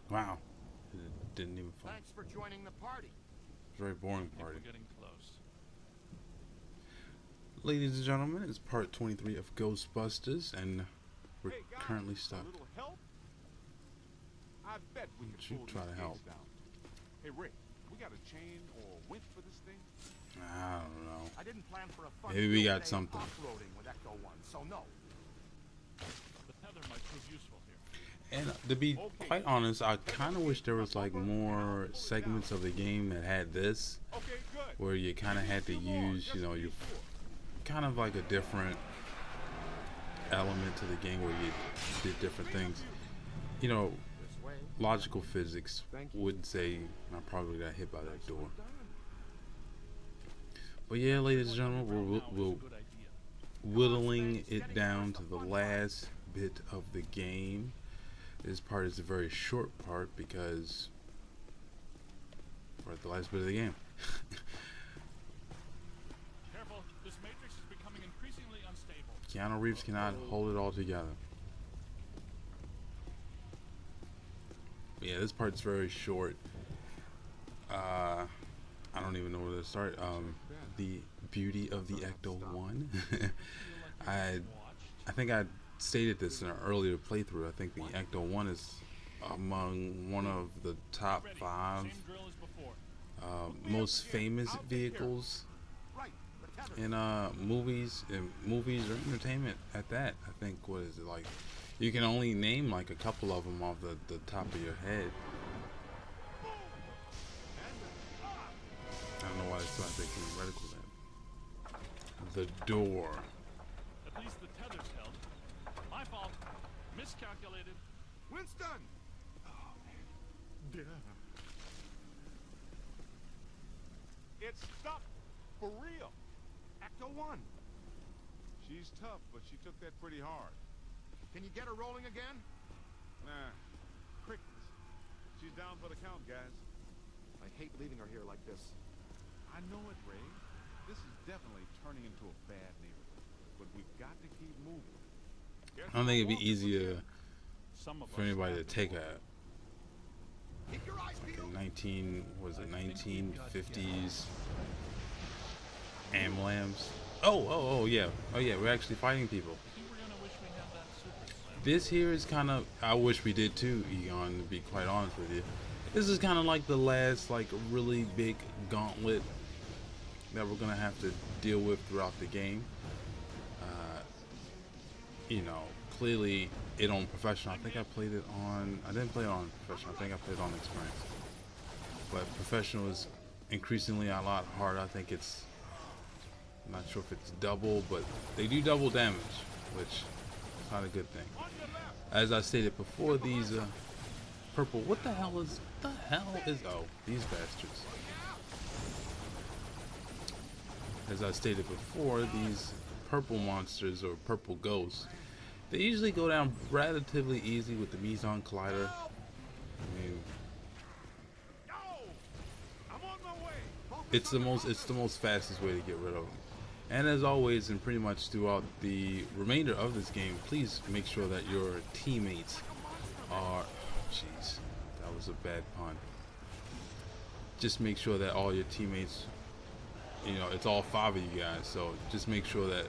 Wow. It didn't even fall. Thanks for joining the party. Very boring I think party. we're getting close. Ladies and gentlemen, it's part 23 of Ghostbusters, and we're Hey guys, currently a stuck. little help? I bet we Don't can you pull try these to help. gates down. Hey Rick, we got a chain or a winch for this thing? I don't know. I didn't plan for a fun Maybe we field got day something. off-roading with Ecto 1, so no. The tether might prove useful here. And to be quite honest, I kind of wish there was like more segments of the game that had this, Okay, good. where you kind of had to use, you know, your kind of like a different element to the game where you did different things. You know, This way. logical physics Thank you. would say I probably got hit by that door. But yeah, ladies and gentlemen, Now we're is a good idea. whittling it down to the last bit of the game. This part is a very short part because we're at the last bit of the game. Careful, this matrix is becoming increasingly unstable. Keanu Reeves cannot hold it all together. But yeah, this part's very short. I don't even know where to start. The beauty of the Ecto 1. I think I stated this in an earlier playthrough. I think the Ecto 1 is among one of the top Ready. 5 Same drill as before. most famous vehicles Right, the tether. in movies or entertainment at that. I think, what is it, like, you can only name like a couple of them off the top of your head. I don't know why they still have that theoretical then. The door. At least the tether's held. My fault. Miscalculated. Winston! It's stuck. For real. Ecto 1. She's tough, but she took that pretty hard. Can you get her rolling again? Nah. Crickets. She's down for the count, guys. I hate leaving her here like this. I know it, Ray. This is definitely turning into a bad neighborhood. But we've got to keep moving. I don't think it'd be easier Some of for us anybody to have take been a Keep your eyes like peeled. a 1950s Amlams. Oh yeah. Oh yeah, we're actually fighting people. I think we're gonna wish we had that super slam. This here is kind of, I wish we did too, Egon, to be quite honest with you. This is kind of like the last like really big gauntlet that we're gonna have to deal with throughout the game. You know, clearly it on professional. I think I played it on, I didn't play it on professional. I think I played it on experience. But professional is increasingly a lot harder. I think it's, I'm not sure if it's double, but they do double damage, which is not a good thing. As I stated before, these purple, what the hell is, oh, these bastards. As I stated before, these purple monsters or purple ghosts, they usually go down relatively easy with the Meson Collider. I mean, Yo! I'm on my way. it's the most fastest way to get rid of them. And as always, and pretty much throughout the remainder of this game, please make sure that your teammates are, jeez, that was a bad pun. Just make sure that all your teammates, you know, it's all 5 of you guys, so just make sure that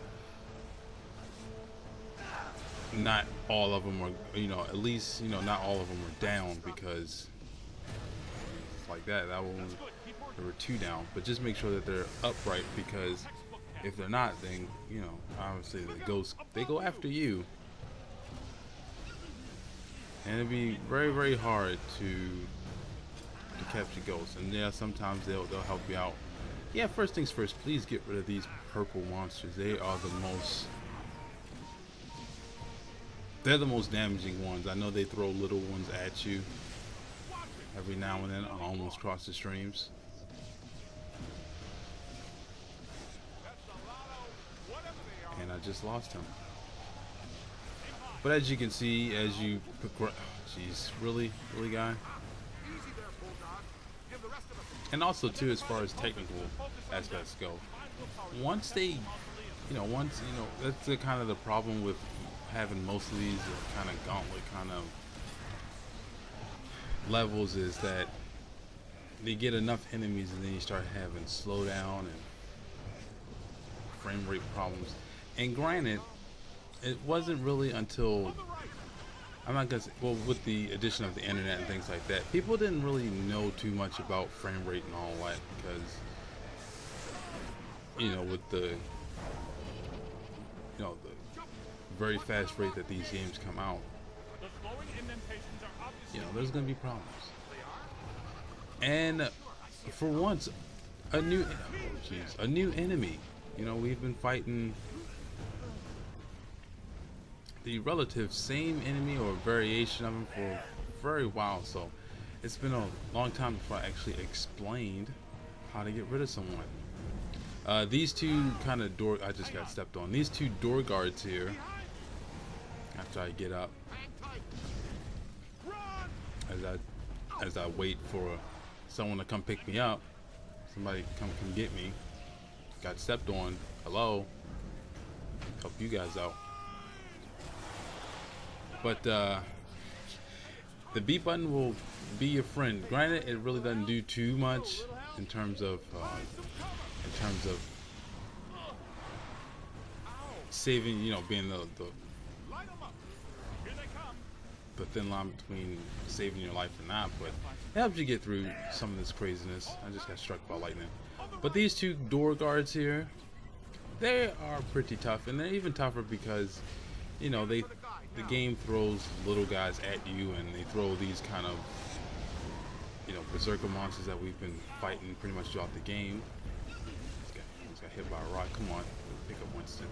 not all of them are, you know, at least, you know, not all of them are down, because like that will, there were 2 down, but just make sure that they're upright, because if they're not, then, you know, obviously the ghosts, they go after you, and it'd be very, very hard to capture ghosts. And yeah, sometimes they'll help you out. Yeah, first things first, please get rid of these purple monsters. They're the most damaging ones. I know they throw little ones at you every now and then. I almost cross the streams. And I just lost him. But as you can see, as you progress, jeez, really, guy. Easy there, Bulldog. Give the rest of us a And also too, as far as technical aspects go, once they, that's the kind of the problem with having most of these kind of gauntlet kind of levels is that they get enough enemies and then you start having slowdown and frame rate problems. And granted, it wasn't really until, I'm not gonna say, well, with the addition of the internet and things like that, people didn't really know too much about frame rate and all that, because, you know, with the, you know, the very fast rate that these games come out, The flowing indentations are obviously you know, there's gonna be problems. And for once, a new, a new enemy. You know, we've been fighting the relative same enemy or variation of him for a very while, so it's been a long time before I actually explained how to get rid of someone. These two kind of door, I just got stepped on. These two door guards here, after I get up, as I wait for someone to come pick me up, somebody come get me, got stepped on. Hello, help you guys out. But the B button will be your friend. Granted, it really doesn't do too much in terms of saving, you know, being the thin line between saving your life and not, but it helps you get through some of this craziness. I just got struck by lightning. But these two door guards here, they are pretty tough, and they're even tougher because, you know, the game throws little guys at you, and they throw these kind of, you know, berserker monsters that we've been fighting pretty much throughout the game. This got hit by a rock. Come on, pick up Winston.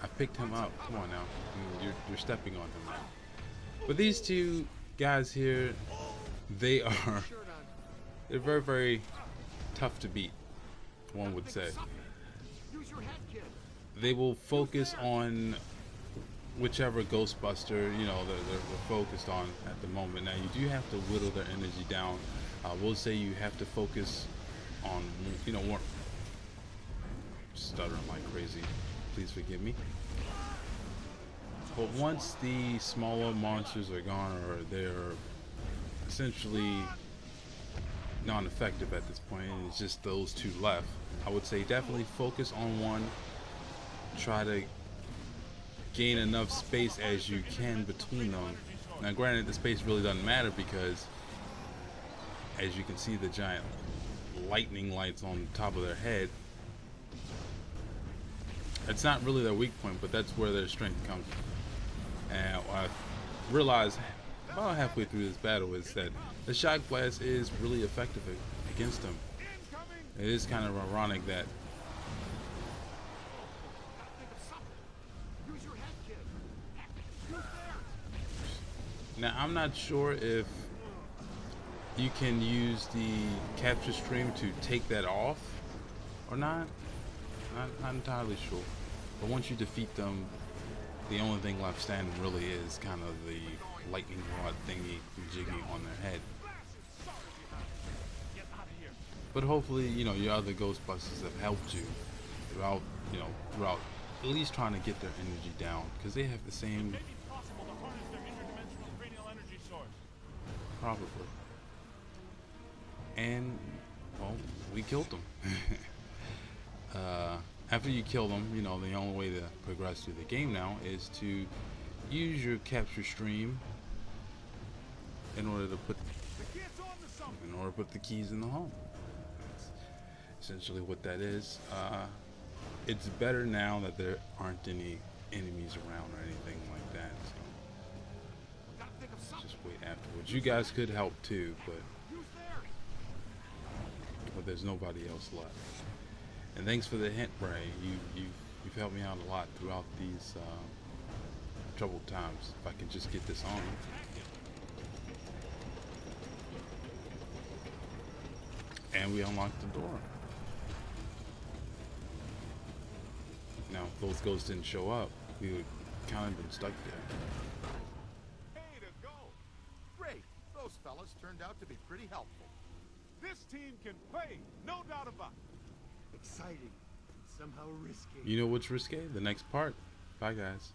I picked him up. Come on now. I mean, you're stepping on him now. But these two guys here, they're very, very tough to beat, one would say. They will focus on whichever Ghostbuster, you know, they're focused on at the moment. Now, you do have to whittle their energy down. I will say you have to focus on, you know, more. Stuttering like crazy. Please forgive me. But once the smaller monsters are gone, or they're essentially non-effective at this point, and it's just those two left, I would say definitely focus on one. Try to gain enough space as you can between them. Now granted, the space really doesn't matter because, as you can see, the giant lightning lights on top of their head, it's not really their weak point, but that's where their strength comes from. And I realized about halfway through this battle is that the shock blast is really effective against them. It is kind of ironic that now I'm not sure if you can use the capture stream to take that off or not. Not entirely sure. But once you defeat them, the only thing left standing really is kind of the lightning rod thingy jiggy on their head. But hopefully, you know, your other Ghostbusters have helped you throughout, you know, throughout at least trying to get their energy down, because they have the same. Maybe possible to harness their interdimensional cranial energy source. Probably. And, well, we killed them. After you kill them, you know, the only way to progress through the game now is to use your capture stream in order to put the keys in the home. That's essentially what that is. It's better now that there aren't any enemies around or anything like that. So just wait afterwards. You guys could help too, but there's nobody else left. And thanks for the hint, Bray. You've helped me out a lot throughout these troubled times. If I can just get this on. And we unlocked the door. Now, if those ghosts didn't show up, we would kind of been stuck there. Hey to go! Great. Those fellas turned out to be pretty helpful. This team can play, no doubt about it. Exciting and somehow risky. You know what's risque? The next part. Bye, guys.